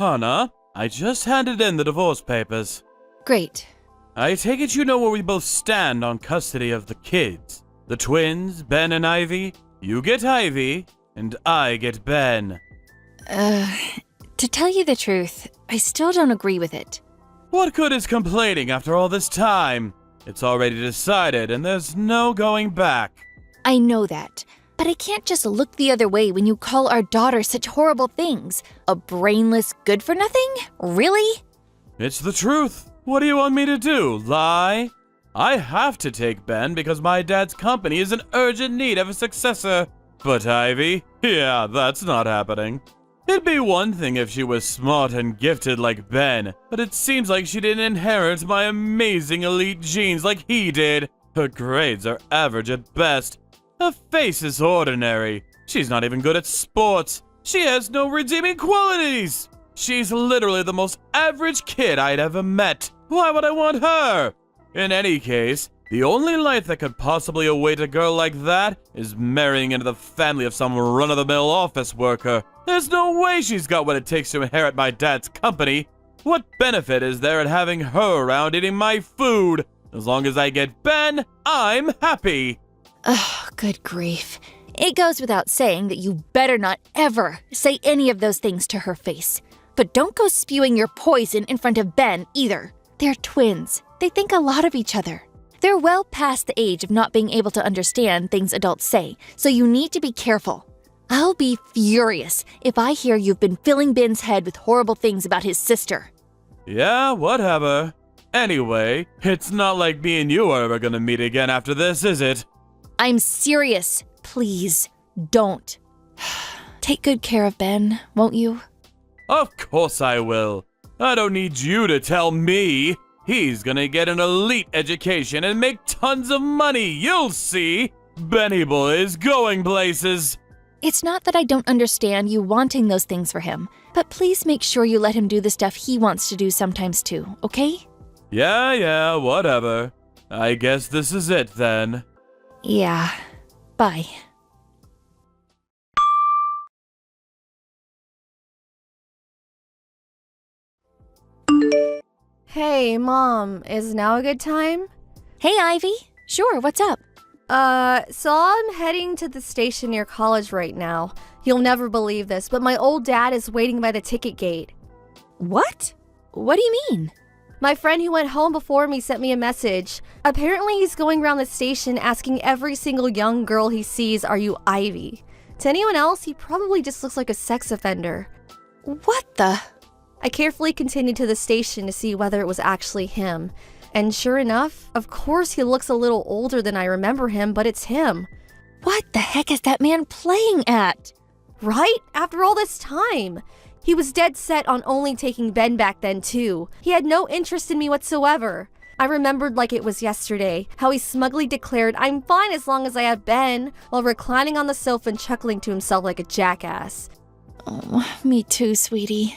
Hannah, I just handed in the divorce papers. Great. I take it you know where we both stand on custody of the kids. The twins, Ben and Ivy. You get Ivy, and I get Ben. To tell you the truth, I still don't agree with it. What good is complaining after all this time? It's already decided, and there's no going back. I know that, but I can't just look the other way when you call our daughter such horrible things. A brainless good-for-nothing? Really? It's the truth. What do you want me to do, lie? I have to take Ben because my dad's company is in urgent need of a successor. But Ivy? Yeah, that's not happening. It'd be one thing if she was smart and gifted like Ben, but it seems like she didn't inherit my amazing elite genes like he did. Her grades are average at best. Her face is ordinary. She's not even good at sports. She has no redeeming qualities. She's literally the most average kid I'd ever met. Why would I want her? In any case, the only life that could possibly await a girl like that is marrying into the family of some run-of-the-mill office worker. There's no way she's got what it takes to inherit my dad's company. What benefit is there in having her around eating my food? As long as I get Ben, I'm happy. Oh, good grief. It goes without saying that you better not ever say any of those things to her face. But don't go spewing your poison in front of Ben either. They're twins. They think a lot of each other. They're well past the age of not being able to understand things adults say, so you need to be careful. I'll be furious if I hear you've been filling Ben's head with horrible things about his sister. Yeah, whatever. Anyway, it's not like me and you are ever gonna meet again after this, is it? I'm serious. Please, don't. Take good care of Ben, won't you? Of course I will. I don't need you to tell me. He's gonna get an elite education and make tons of money, you'll see. Benny boy is going places. It's not that I don't understand you wanting those things for him, but please make sure you let him do the stuff he wants to do sometimes too, okay? Yeah, whatever. I guess this is it then. Yeah. Bye. Hey, Mom, is now a good time? Hey, Ivy. Sure, what's up? So I'm heading to the station near college right now. You'll never believe this, but my old dad is waiting by the ticket gate. What? What do you mean? My friend who went home before me sent me a message. Apparently he's going around the station asking every single young girl he sees, "Are you Ivy?" To anyone else, he probably just looks like a sex offender. What the? I carefully continued to the station to see whether it was actually him. And sure enough, of course he looks a little older than I remember him, but it's him. What the heck is that man playing at? Right? After all this time. He was dead set on only taking Ben back then too. He had no interest in me whatsoever. I remembered like it was yesterday, how he smugly declared, "I'm fine as long as I have Ben," while reclining on the sofa and chuckling to himself like a jackass. Oh, me too, sweetie.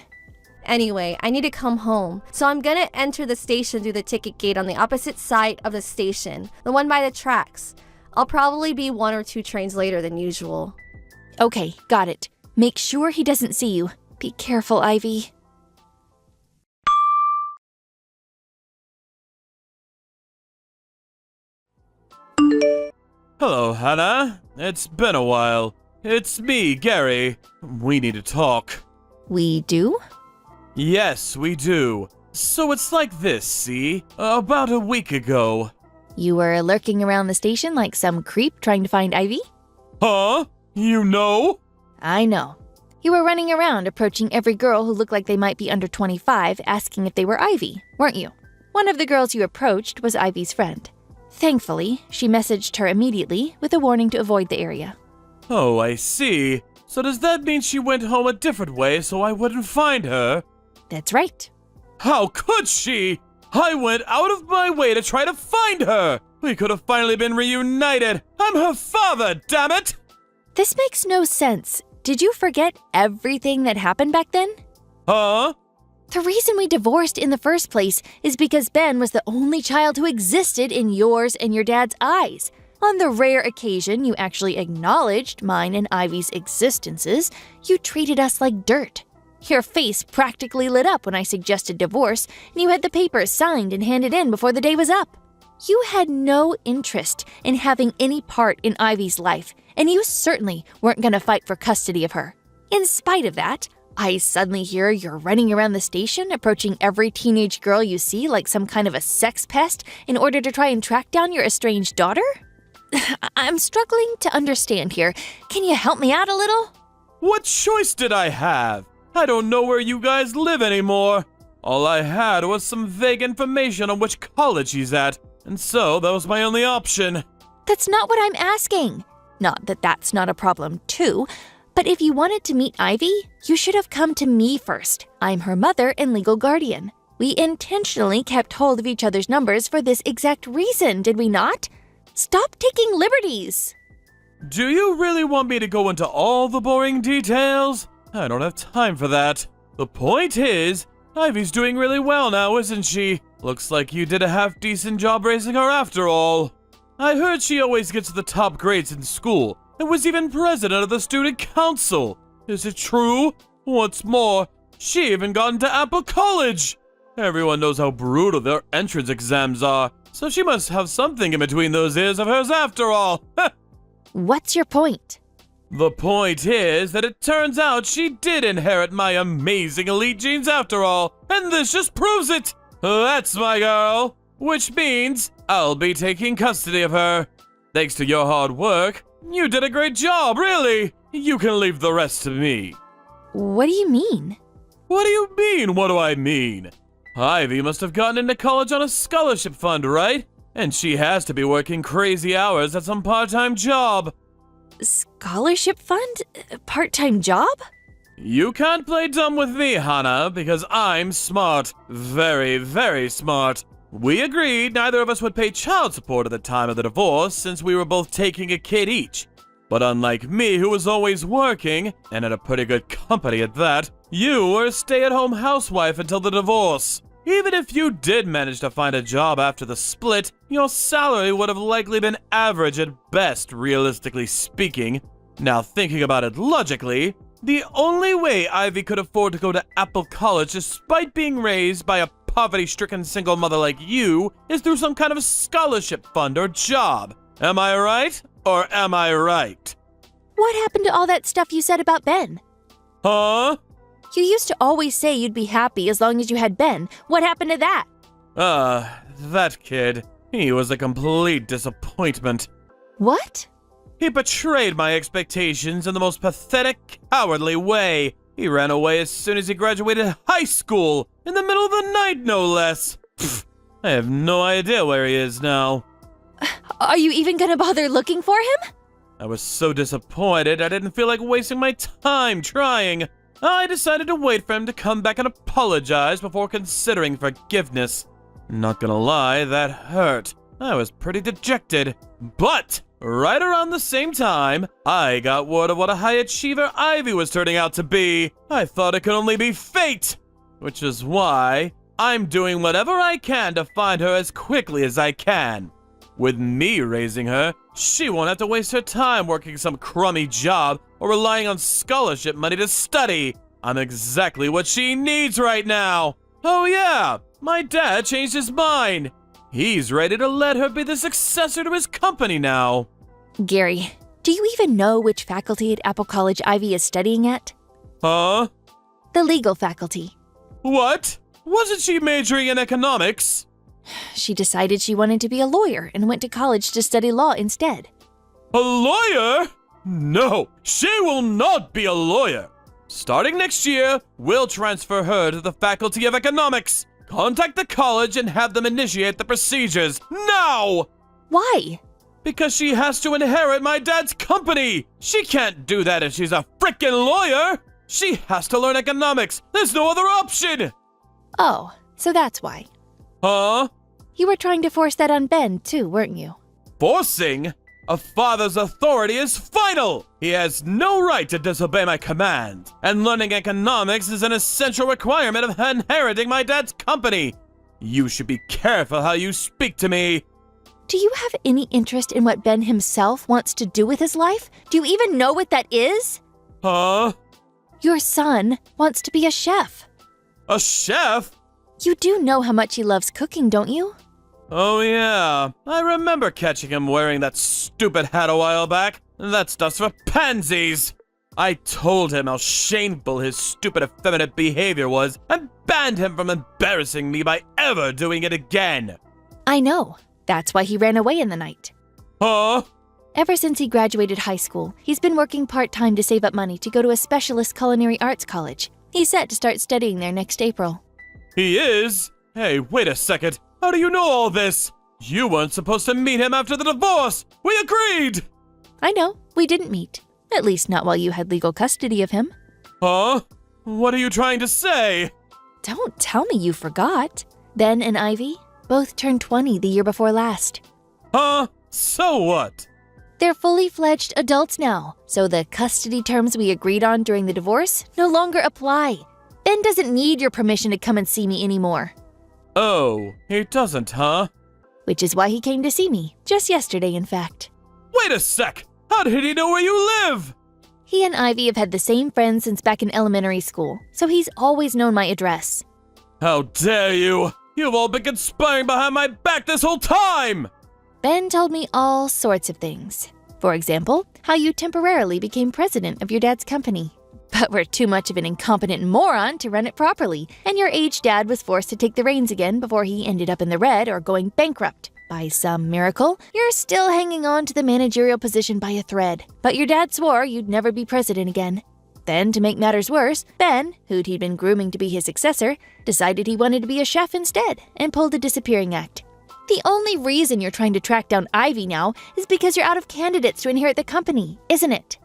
Anyway, I need to come home, so I'm gonna enter the station through the ticket gate on the opposite side of the station, the one by the tracks. I'll probably be 1 or 2 trains later than usual. Okay, got it. Make sure he doesn't see you. Be careful, Ivy. Hello, Hannah. It's been a while. It's me, Gary. We need to talk. We do? Yes, we do. So it's like this, see? About a week ago. You were lurking around the station like some creep trying to find Ivy? Huh? You know? I know. You were running around approaching every girl who looked like they might be under 25 asking if they were Ivy, weren't you? One of the girls you approached was Ivy's friend. Thankfully, she messaged her immediately with a warning to avoid the area. Oh, I see. So does that mean she went home a different way so I wouldn't find her? That's right. How could she? I went out of my way to try to find her. We could have finally been reunited. I'm her father, damn it! This makes no sense. Did you forget everything that happened back then? Huh? The reason we divorced in the first place is because Ben was the only child who existed in yours and your dad's eyes. On the rare occasion you actually acknowledged mine and Ivy's existences, you treated us like dirt. Your face practically lit up when I suggested divorce, and you had the papers signed and handed in before the day was up. You had no interest in having any part in Ivy's life, and you certainly weren't going to fight for custody of her. In spite of that, I suddenly hear you're running around the station, approaching every teenage girl you see like some kind of a sex pest in order to try and track down your estranged daughter? I'm struggling to understand here. Can you help me out a little? What choice did I have? I don't know where you guys live anymore. All I had was some vague information on which college he's at, and so that was my only option. That's not what I'm asking. Not that that's not a problem, too. But if you wanted to meet Ivy, you should have come to me first. I'm her mother and legal guardian. We intentionally kept hold of each other's numbers for this exact reason, did we not? Stop taking liberties. Do you really want me to go into all the boring details? I don't have time for that. The point is, Ivy's doing really well now, isn't she? Looks like you did a half-decent job raising her after all. I heard she always gets the top grades in school, and was even president of the student council. Is it true? What's more, she even got into Apple College. Everyone knows how brutal their entrance exams are, so she must have something in between those ears of hers after all. What's your point? The point is that it turns out she did inherit my amazing elite genes after all, and this just proves it. That's my girl, which means I'll be taking custody of her. Thanks to your hard work, you did a great job, really. You can leave the rest to me. What do you mean? What do you mean, what do I mean? Ivy must have gotten into college on a scholarship fund, right? And she has to be working crazy hours at some part-time job. Scholarship fund? Part-time job? You can't play dumb with me, Hannah, because I'm smart. Very, very smart. We agreed neither of us would pay child support at the time of the divorce since we were both taking a kid each. But unlike me, who was always working, and at a pretty good company at that, you were a stay-at-home housewife until the divorce. Even if you did manage to find a job after the split, your salary would have likely been average at best, realistically speaking. Now thinking about it logically, the only way Ivy could afford to go to Apple College despite being raised by a poverty-stricken single mother like you is through some kind of scholarship fund or job. Am I right? Or am I right? What happened to all that stuff you said about Ben? Huh? You used to always say you'd be happy as long as you had Ben. What happened to that? That kid. He was a complete disappointment. What? He betrayed my expectations in the most pathetic, cowardly way. He ran away as soon as he graduated high school, in the middle of the night, no less. Pfft, I have no idea where he is now. Are you even gonna bother looking for him? I was so disappointed I didn't feel like wasting my time trying. I decided to wait for him to come back and apologize before considering forgiveness. Not gonna lie, that hurt. I was pretty dejected. But right around the same time, I got word of what a high achiever Ivy was turning out to be. I thought it could only be fate. Which is why I'm doing whatever I can to find her as quickly as I can. With me raising her, she won't have to waste her time working some crummy job or relying on scholarship money to study. I'm exactly what she needs right now. Oh yeah, my dad changed his mind. He's ready to let her be the successor to his company now. Gary, do you even know which faculty at Apple College Ivy is studying at? Huh? The legal faculty. What? Wasn't she majoring in economics? She decided she wanted to be a lawyer and went to college to study law instead. A lawyer? No, she will not be a lawyer. Starting next year, we'll transfer her to the Faculty of Economics. Contact the college and have them initiate the procedures now! Why? Because she has to inherit my dad's company. She can't do that if she's a frickin' lawyer. She has to learn economics. There's no other option. Oh, so that's why. Huh? You were trying to force that on Ben, too, weren't you? Forcing? A father's authority is final! He has no right to disobey my command, and learning economics is an essential requirement of inheriting my dad's company. You should be careful how you speak to me. Do you have any interest in what Ben himself wants to do with his life? Do you even know what that is? Huh? Your son wants to be a chef. A chef? You do know how much he loves cooking, don't you? Oh yeah, I remember catching him wearing that stupid hat a while back. That stuff's for pansies. I told him how shameful his stupid effeminate behavior was and banned him from embarrassing me by ever doing it again. I know. That's why he ran away in the night. Huh? Ever since he graduated high school, he's been working part-time to save up money to go to a specialist culinary arts college. He's set to start studying there next April. He is? Hey, wait a second. How do you know all this? You weren't supposed to meet him after the divorce. We agreed. I know. We didn't meet. At least not while you had legal custody of him. Huh? What are you trying to say? Don't tell me you forgot. Ben and Ivy both turned 20 the year before last. Huh? So what? They're fully fledged adults now, so the custody terms we agreed on during the divorce no longer apply. Ben doesn't need your permission to come and see me anymore. Oh, he doesn't, huh? Which is why he came to see me, just yesterday in fact. Wait a sec! How did he know where you live? He and Ivy have had the same friends since back in elementary school, so he's always known my address. How dare you! You've all been conspiring behind my back this whole time! Ben told me all sorts of things. For example, how you temporarily became president of your dad's company. But were too much of an incompetent moron to run it properly, and your aged dad was forced to take the reins again before he ended up in the red or going bankrupt. By some miracle, you're still hanging on to the managerial position by a thread, but your dad swore you'd never be president again. Then, to make matters worse, Ben, who'd he'd been grooming to be his successor, decided he wanted to be a chef instead and pulled a disappearing act. The only reason you're trying to track down Ivy now is because you're out of candidates to inherit the company, isn't it?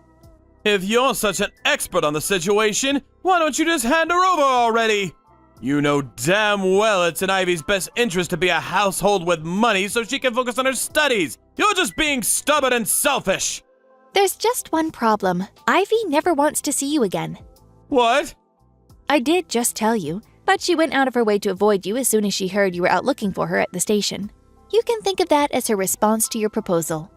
If you're such an expert on the situation, why don't you just hand her over already? You know damn well it's in Ivy's best interest to be a household with money so she can focus on her studies. You're just being stubborn and selfish. There's just one problem. Ivy never wants to see you again. What? I did just tell you, but she went out of her way to avoid you as soon as she heard you were out looking for her at the station. You can think of that as her response to your proposal.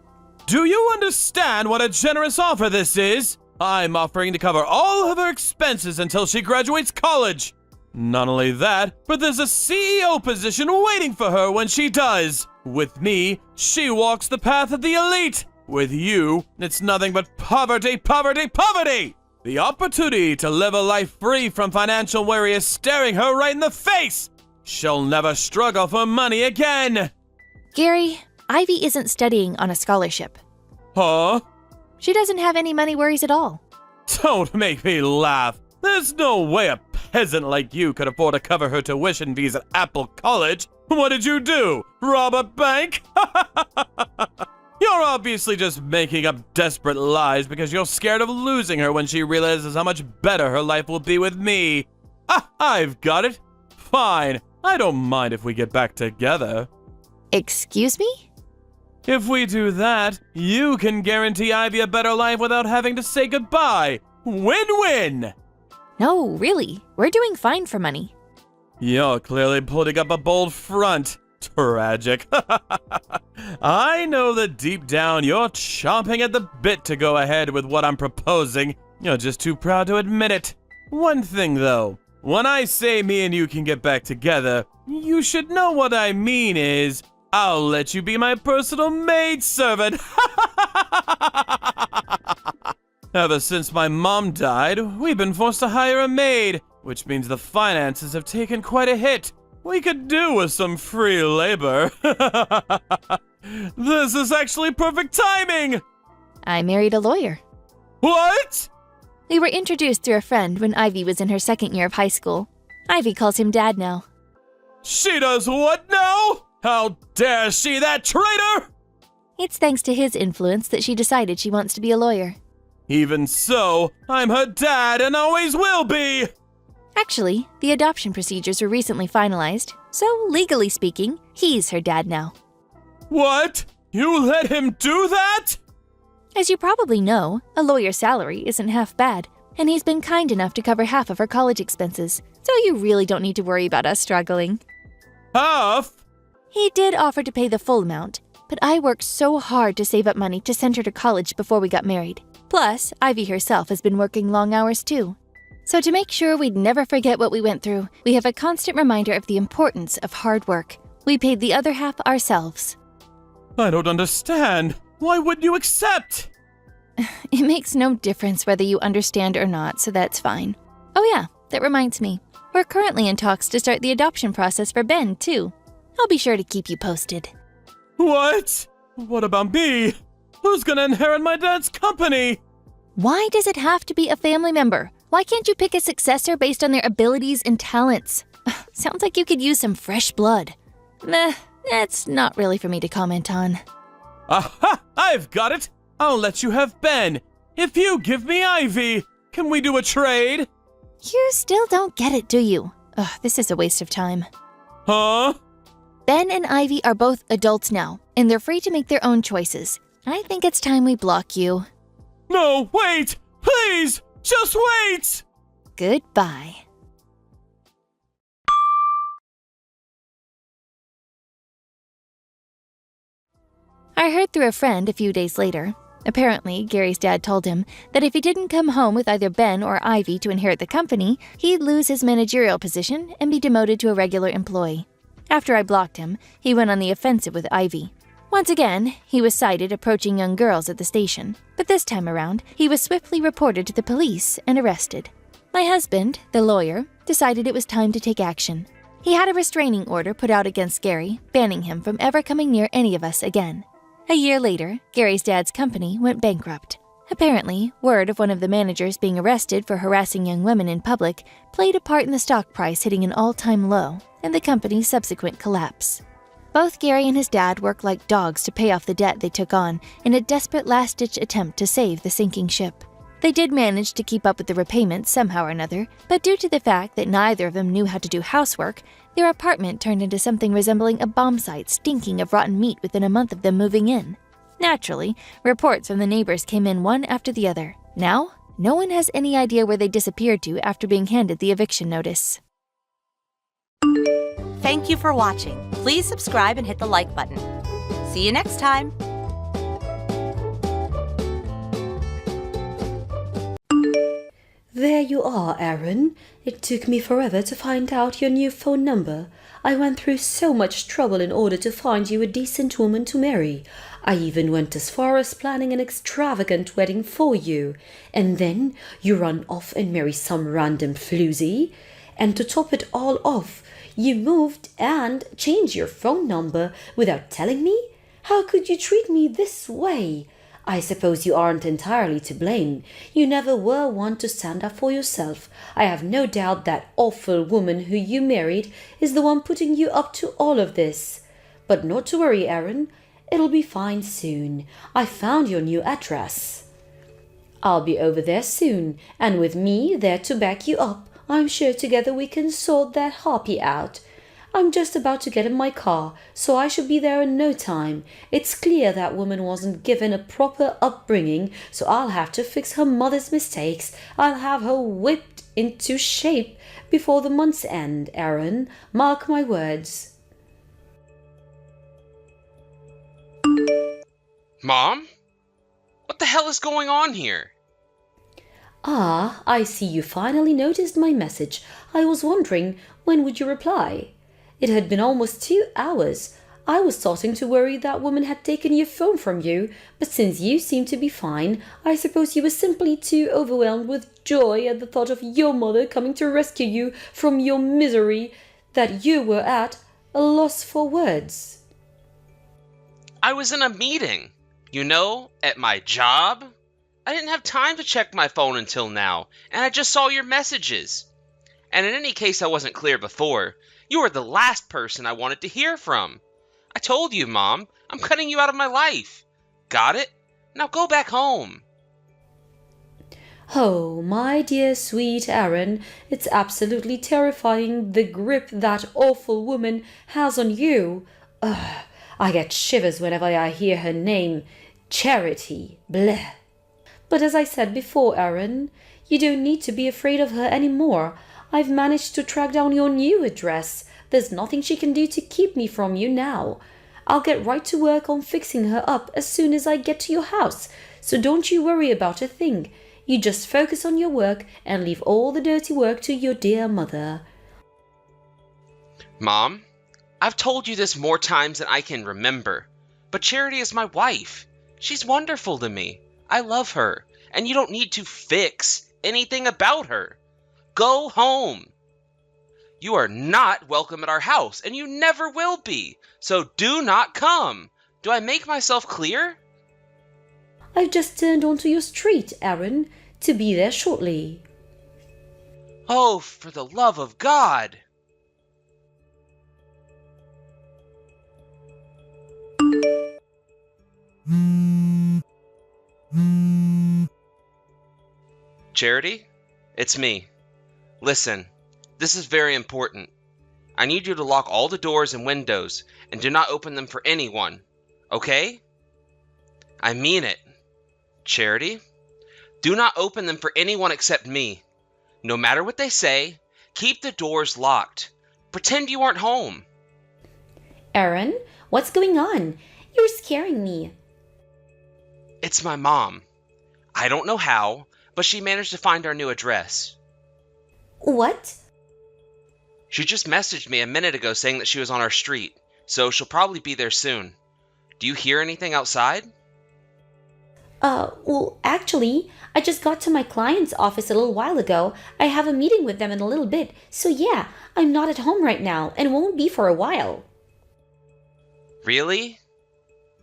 Do you understand what a generous offer this is? I'm offering to cover all of her expenses until she graduates college. Not only that, but there's a CEO position waiting for her when she does. With me, she walks the path of the elite. With you, it's nothing but poverty, poverty, poverty! The opportunity to live a life free from financial worry is staring her right in the face! She'll never struggle for money again! Gary, Ivy isn't studying on a scholarship. Huh? She doesn't have any money worries at all. Don't make me laugh. There's no way a peasant like you could afford to cover her tuition fees at Apple College. What did you do? Rob a bank? You're obviously just making up desperate lies because you're scared of losing her when she realizes how much better her life will be with me. I've got it. Fine. I don't mind if we get back together. Excuse me? If we do that, you can guarantee Ivy a better life without having to say goodbye. Win-win! No, really. We're doing fine for money. You're clearly putting up a bold front. Tragic. I know that deep down you're chomping at the bit to go ahead with what I'm proposing. You're just too proud to admit it. One thing though, when I say me and you can get back together, you should know what I mean is, I'll let you be my personal maidservant. Ever since my mom died, we've been forced to hire a maid, which means the finances have taken quite a hit. We could do with some free labor. This is actually perfect timing! I married a lawyer. What? We were introduced through a friend when Ivy was in her second year of high school. Ivy calls him Dad now. She does what now? How dare she, that traitor! It's thanks to his influence that she decided she wants to be a lawyer. Even so, I'm her dad and always will be! Actually, the adoption procedures were recently finalized, so legally speaking, he's her dad now. What? You let him do that? As you probably know, a lawyer's salary isn't half bad, and he's been kind enough to cover half of her college expenses, so you really don't need to worry about us struggling. Half? He did offer to pay the full amount, but I worked so hard to save up money to send her to college before we got married. Plus, Ivy herself has been working long hours too. So to make sure we'd never forget what we went through, we have a constant reminder of the importance of hard work. We paid the other half ourselves. I don't understand. Why wouldn't you accept? It makes no difference whether you understand or not, so that's fine. Oh yeah, that reminds me. We're currently in talks to start the adoption process for Ben, too. I'll be sure to keep you posted. What? What about me? Who's gonna inherit my dad's company? Why does it have to be a family member? Why can't you pick a successor based on their abilities and talents? Sounds like you could use some fresh blood. Meh, that's not really for me to comment on. Aha! I've got it! I'll let you have Ben. If you give me Ivy, can we do a trade? You still don't get it, do you? Ugh, this is a waste of time. Huh? Ben and Ivy are both adults now, and they're free to make their own choices. I think it's time we block you. No, wait! Please! Just wait! Goodbye. I heard through a friend a few days later. Apparently, Gary's dad told him that if he didn't come home with either Ben or Ivy to inherit the company, he'd lose his managerial position and be demoted to a regular employee. After I blocked him, he went on the offensive with Ivy. Once again, he was sighted approaching young girls at the station, but this time around, he was swiftly reported to the police and arrested. My husband, the lawyer, decided it was time to take action. He had a restraining order put out against Gary, banning him from ever coming near any of us again. A year later, Gary's dad's company went bankrupt. Apparently, word of one of the managers being arrested for harassing young women in public played a part in the stock price hitting an all-time low and the company's subsequent collapse. Both Gary and his dad worked like dogs to pay off the debt they took on in a desperate last-ditch attempt to save the sinking ship. They did manage to keep up with the repayments somehow or another, but due to the fact that neither of them knew how to do housework, their apartment turned into something resembling a bomb site stinking of rotten meat within a month of them moving in. Naturally, reports from the neighbors came in one after the other. Now, no one has any idea where they disappeared to after being handed the eviction notice. Thank you for watching. Please subscribe and hit the like button. See you next time. There you are, Aaron. It took me forever to find out your new phone number. I went through so much trouble in order to find you a decent woman to marry. I even went as far as planning an extravagant wedding for you. And then you run off and marry some random floozy. And to top it all off, you moved and changed your phone number without telling me? How could you treat me this way? I suppose you aren't entirely to blame. You never were one to stand up for yourself. I have no doubt that awful woman who you married is the one putting you up to all of this. But not to worry, Aaron. It'll be fine soon. I found your new address. I'll be over there soon, and with me there to back you up, I'm sure together we can sort that harpy out. I'm just about to get in my car, so I should be there in no time. It's clear that woman wasn't given a proper upbringing, so I'll have to fix her mother's mistakes. I'll have her whipped into shape before the month's end, Aaron. Mark my words. Mom? What the hell is going on here? Ah, I see you finally noticed my message. I was wondering, when would you reply? It had been almost 2 hours. I was starting to worry that woman had taken your phone from you, but since you seem to be fine, I suppose you were simply too overwhelmed with joy at the thought of your mother coming to rescue you from your misery that you were at a loss for words. I was in a meeting, at my job. I didn't have time to check my phone until now, and I just saw your messages. And in any case I wasn't clear before, you were the last person I wanted to hear from. I told you, Mom, I'm cutting you out of my life. Got it? Now go back home. Oh, my dear sweet Aaron, it's absolutely terrifying the grip that awful woman has on you. Ugh, I get shivers whenever I hear her name. Charity. Bleh. But as I said before, Aaron, you don't need to be afraid of her anymore. I've managed to track down your new address. There's nothing she can do to keep me from you now. I'll get right to work on fixing her up as soon as I get to your house, so don't you worry about a thing. You just focus on your work and leave all the dirty work to your dear mother. Mom, I've told you this more times than I can remember, but Charity is my wife. She's wonderful to me. I love her, and you don't need to fix anything about her. Go home. You are not welcome at our house, and you never will be, so do not come. Do I make myself clear? I've just turned onto your street, Aaron, to be there shortly. Oh, for the love of God! Charity? It's me. Listen, this is very important. I need you to lock all the doors and windows and do not open them for anyone, okay? I mean it. Charity? Do not open them for anyone except me. No matter what they say, keep the doors locked. Pretend you aren't home. Aaron, what's going on? You're scaring me. It's my mom. I don't know how, but she managed to find our new address. What? She just messaged me a minute ago saying that she was on our street, so she'll probably be there soon. Do you hear anything outside? Well, actually, I just got to my client's office a little while ago. I have a meeting with them in a little bit, so yeah, I'm not at home right now and won't be for a while. Really?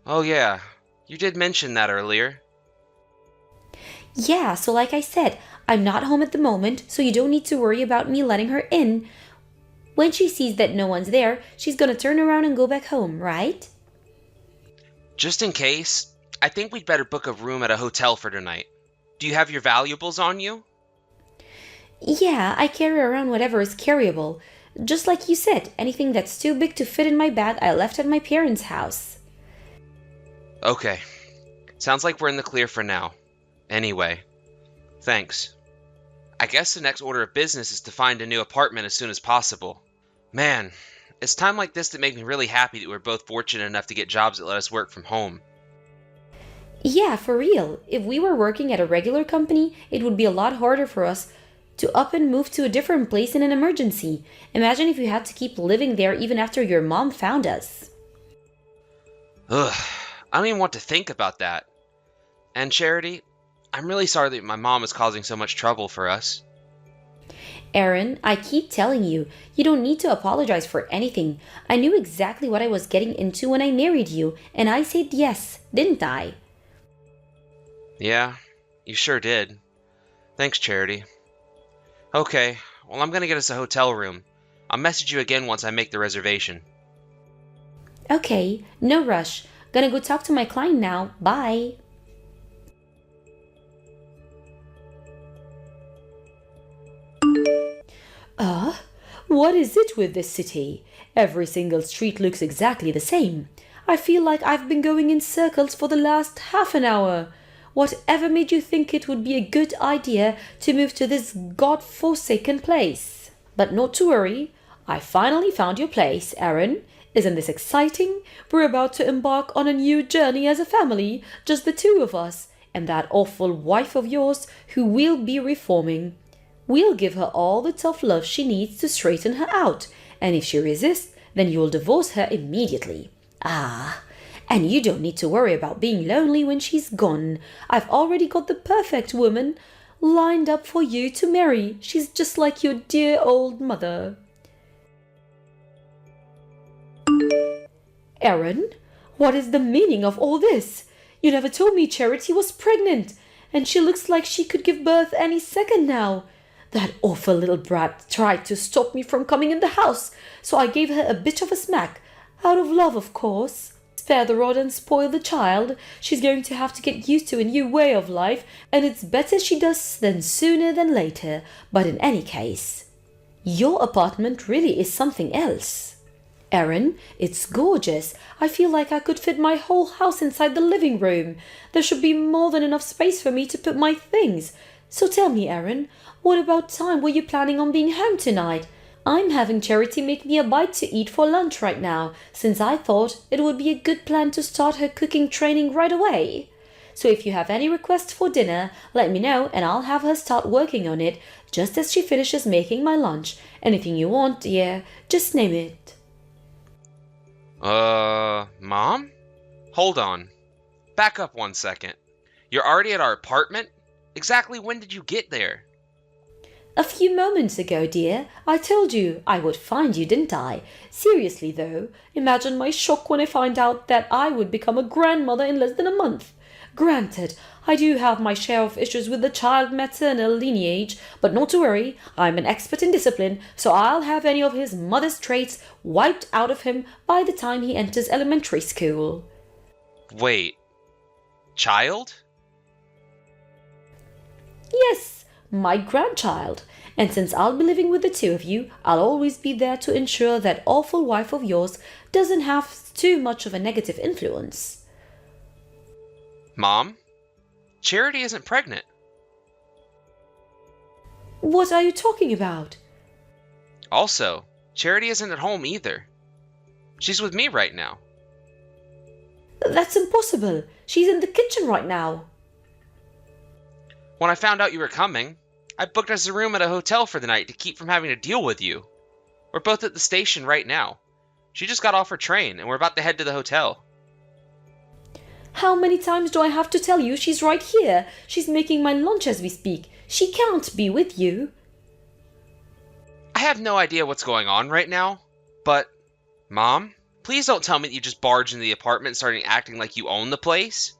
Oh yeah, you did mention that earlier. Yeah, so like I said, I'm not home at the moment, so you don't need to worry about me letting her in. When she sees that no one's there, she's gonna turn around and go back home, right? Just in case, I think we'd better book a room at a hotel for tonight. Do you have your valuables on you? Yeah, I carry around whatever is carryable. Just like you said, anything that's too big to fit in my bag I left at my parents' house. Okay. Sounds like we're in the clear for now. Anyway, thanks. I guess the next order of business is to find a new apartment as soon as possible. Man, it's time like this that make me really happy that we're both fortunate enough to get jobs that let us work from home. Yeah, for real. If we were working at a regular company, it would be a lot harder for us to up and move to a different place in an emergency. Imagine if you had to keep living there even after your mom found us. Ugh, I don't even want to think about that. And Charity, I'm really sorry that my mom is causing so much trouble for us. Aaron, I keep telling you, you don't need to apologize for anything. I knew exactly what I was getting into when I married you, and I said yes, didn't I? Yeah, you sure did. Thanks, Charity. Okay, well, I'm gonna get us a hotel room. I'll message you again once I make the reservation. Okay, no rush. Gonna go talk to my client now. Bye. What is it with this city? Every single street looks exactly the same. I feel like I've been going in circles for the last half an hour. Whatever made you think it would be a good idea to move to this god-forsaken place? But not to worry. I finally found your place, Aaron. Isn't this exciting? We're about to embark on a new journey as a family, just the two of us, and that awful wife of yours who we'll be reforming. We'll give her all the tough love she needs to straighten her out, and if she resists, then you'll divorce her immediately. Ah, and you don't need to worry about being lonely when she's gone. I've already got the perfect woman lined up for you to marry. She's just like your dear old mother. Aaron, what is the meaning of all this? You never told me Charity was pregnant, and she looks like she could give birth any second now. That awful little brat tried to stop me from coming in the house, so I gave her a bit of a smack. Out of love, of course. Spare the rod and spoil the child. She's going to have to get used to a new way of life, and it's better she does than sooner than later. But in any case, your apartment really is something else. Aaron, it's gorgeous. I feel like I could fit my whole house inside the living room. There should be more than enough space for me to put my things. So tell me, Aaron, what about time were you planning on being home tonight? I'm having Charity make me a bite to eat for lunch right now, since I thought it would be a good plan to start her cooking training right away. So if you have any requests for dinner, let me know and I'll have her start working on it just as she finishes making my lunch. Anything you want, dear, just name it. Mom? Hold on. Back up 1 second. You're already at our apartment? Exactly when did you get there? A few moments ago, dear. I told you I would find you, didn't I? Seriously, though, imagine my shock when I find out that I would become a grandmother in less than a month. Granted, I do have my share of issues with the child maternal lineage, but not to worry, I'm an expert in discipline, so I'll have any of his mother's traits wiped out of him by the time he enters elementary school. Wait. Child? Yes, my grandchild. And since I'll be living with the two of you, I'll always be there to ensure that awful wife of yours doesn't have too much of a negative influence. Mom? Charity isn't pregnant. What are you talking about? Also, Charity isn't at home either. She's with me right now. That's impossible. She's in the kitchen right now. When I found out you were coming, I booked us a room at a hotel for the night to keep from having to deal with you. We're both at the station right now. She just got off her train, and we're about to head to the hotel. How many times do I have to tell you she's right here? She's making my lunch as we speak. She can't be with you. I have no idea what's going on right now, but... Mom, please don't tell me that you just barged into the apartment and started acting like you own the place.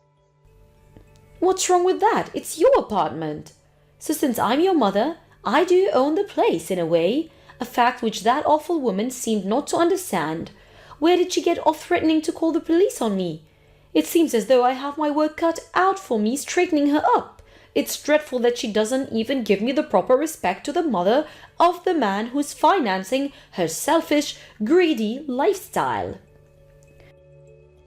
What's wrong with that? It's your apartment. So since I'm your mother, I do own the place in a way, a fact which that awful woman seemed not to understand. Where did she get off threatening to call the police on me? It seems as though I have my work cut out for me straightening her up. It's dreadful that she doesn't even give me the proper respect to the mother of the man who's financing her selfish, greedy lifestyle.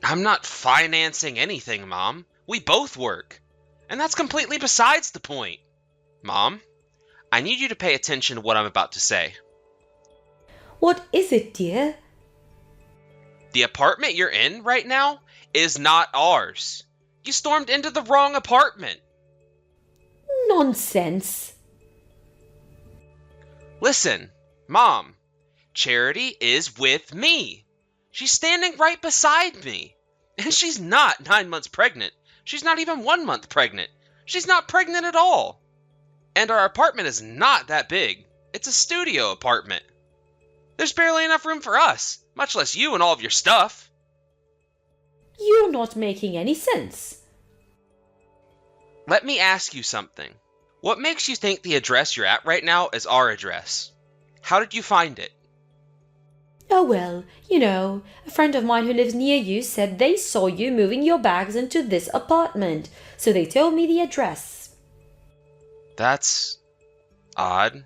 I'm not financing anything, Mom. We both work. And that's completely besides the point. Mom, I need you to pay attention to what I'm about to say. What is it, dear? The apartment you're in right now is not ours. You stormed into the wrong apartment. Nonsense. Listen, Mom, Charity is with me. She's standing right beside me. And she's not 9 months pregnant. She's not even 1 month pregnant. She's not pregnant at all. And our apartment is not that big. It's a studio apartment. There's barely enough room for us, much less you and all of your stuff. You're not making any sense. Let me ask you something. What makes you think the address you're at right now is our address? How did you find it? Oh well, you know, a friend of mine who lives near you said they saw you moving your bags into this apartment, so they told me the address. That's odd.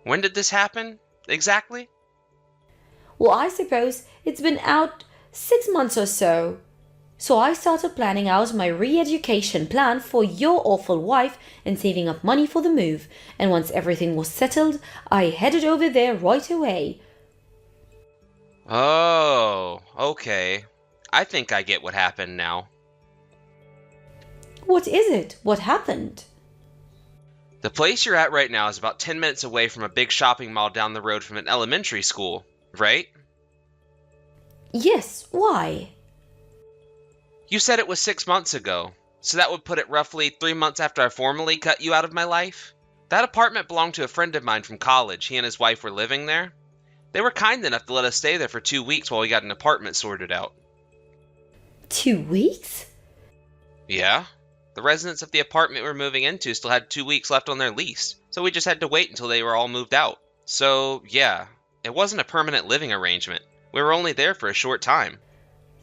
When did this happen, exactly? Well, I suppose it's been out 6 months or so. So I started planning out my re-education plan for your awful wife and saving up money for the move. And once everything was settled, I headed over there right away. Oh, okay. I think I get what happened now. What is it? What happened? The place you're at right now is about 10 minutes away from a big shopping mall down the road from an elementary school, right? Yes, why? You said it was 6 months ago, so that would put it roughly 3 months after I formally cut you out of my life. That apartment belonged to a friend of mine from college. He and his wife were living there. They were kind enough to let us stay there for 2 weeks while we got an apartment sorted out. 2 weeks? Yeah. The residents of the apartment we were moving into still had 2 weeks left on their lease, so we just had to wait until they were all moved out. So, yeah, it wasn't a permanent living arrangement. We were only there for a short time.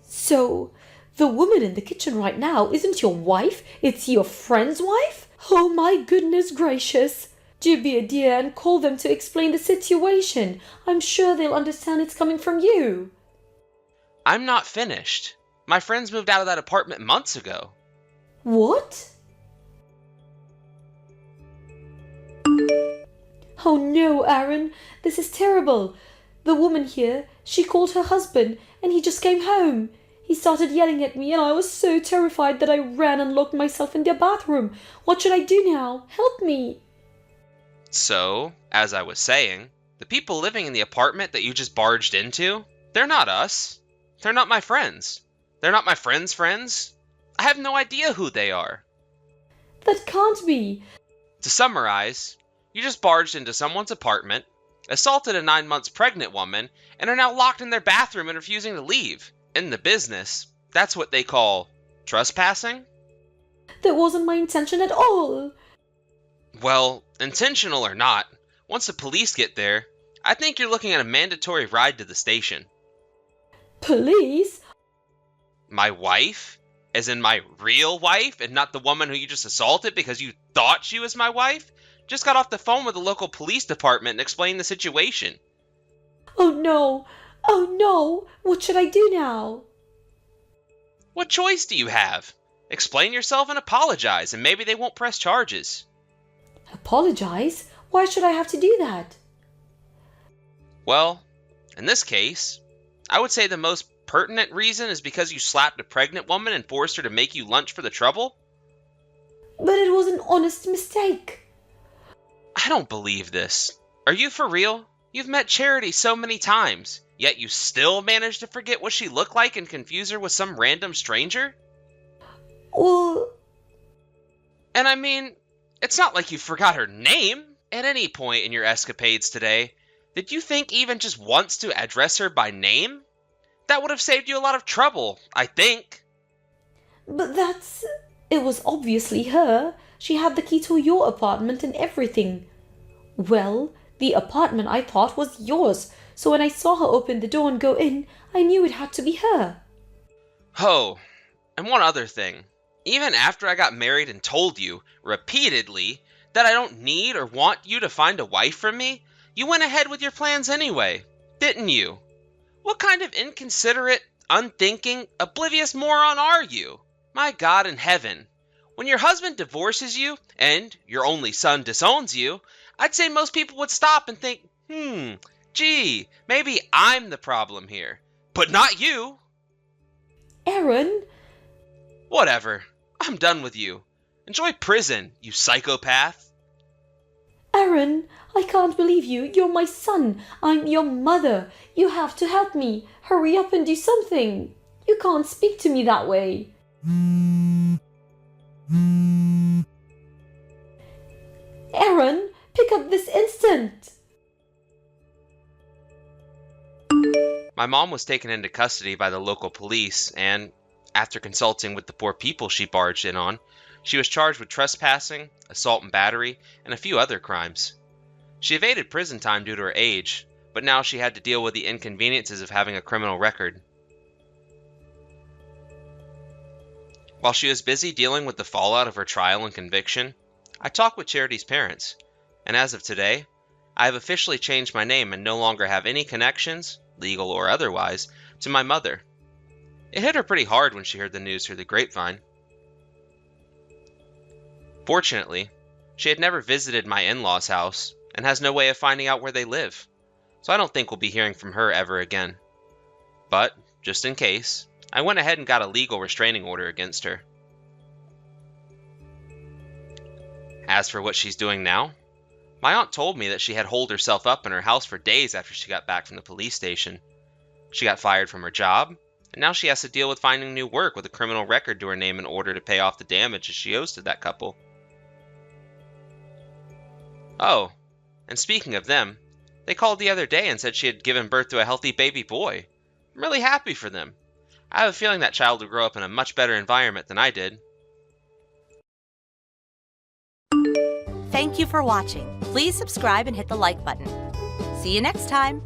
So, the woman in the kitchen right now isn't your wife, it's your friend's wife? Oh my goodness gracious! Do be a dear and call them to explain the situation. I'm sure they'll understand it's coming from you. I'm not finished. My friends moved out of that apartment months ago. What? Oh no, Aaron, this is terrible. The woman here, she called her husband and he just came home. He started yelling at me and I was so terrified that I ran and locked myself in their bathroom. What should I do now? Help me. So, as I was saying, the people living in the apartment that you just barged into, they're not us. They're not my friends. They're not my friends' friends. I have no idea who they are. That can't be. To summarize, you just barged into someone's apartment, assaulted a 9 months pregnant woman, and are now locked in their bathroom and refusing to leave. In the business, that's what they call trespassing? That wasn't my intention at all. Well, intentional or not, once the police get there, I think you're looking at a mandatory ride to the station. Police? My wife? As in my real wife, and not the woman who you just assaulted because you thought she was my wife? Just got off the phone with the local police department and explained the situation. Oh no! Oh no! What should I do now? What choice do you have? Explain yourself and apologize, and maybe they won't press charges. Apologize? Why should I have to do that? Well, in this case, I would say the most pertinent reason is because you slapped a pregnant woman and forced her to make you lunch for the trouble? But it was an honest mistake. I don't believe this. Are you for real? You've met Charity so many times, yet you still managed to forget what she looked like and confuse her with some random stranger? Well... And I mean, it's not like you forgot her name. At any point in your escapades today, did you think even just once to address her by name? That would have saved you a lot of trouble, I think. But that's... It was obviously her. She had the key to your apartment and everything. Well, the apartment I thought was yours, so when I saw her open the door and go in, I knew it had to be her. Oh, and one other thing. Even after I got married and told you, repeatedly, that I don't need or want you to find a wife for me, you went ahead with your plans anyway, didn't you? What kind of inconsiderate, unthinking, oblivious moron are you? My God in heaven. When your husband divorces you, and your only son disowns you, I'd say most people would stop and think, gee, maybe I'm the problem here. But not you. Aaron? Whatever. I'm done with you. Enjoy prison, you psychopath. Aaron, I can't believe you. You're my son. I'm your mother. You have to help me. Hurry up and do something. You can't speak to me that way. Aaron, pick up this instant. My mom was taken into custody by the local police, and after consulting with the poor people she barged in on, she was charged with trespassing, assault and battery, and a few other crimes. She evaded prison time due to her age, but now she had to deal with the inconveniences of having a criminal record. While she was busy dealing with the fallout of her trial and conviction, I talked with Charity's parents, and as of today, I have officially changed my name and no longer have any connections, legal or otherwise, to my mother. It hit her pretty hard when she heard the news through the grapevine. Fortunately, she had never visited my in-laws' house and has no way of finding out where they live, so I don't think we'll be hearing from her ever again. But, just in case, I went ahead and got a legal restraining order against her. As for what she's doing now, my aunt told me that she had holed herself up in her house for days after she got back from the police station. She got fired from her job, and now she has to deal with finding new work with a criminal record to her name in order to pay off the damages she owes to that couple. Oh, and speaking of them, they called the other day and said she had given birth to a healthy baby boy. I'm really happy for them. I have a feeling that child will grow up in a much better environment than I did. Thank you for watching. Please subscribe and hit the like button. See you next time.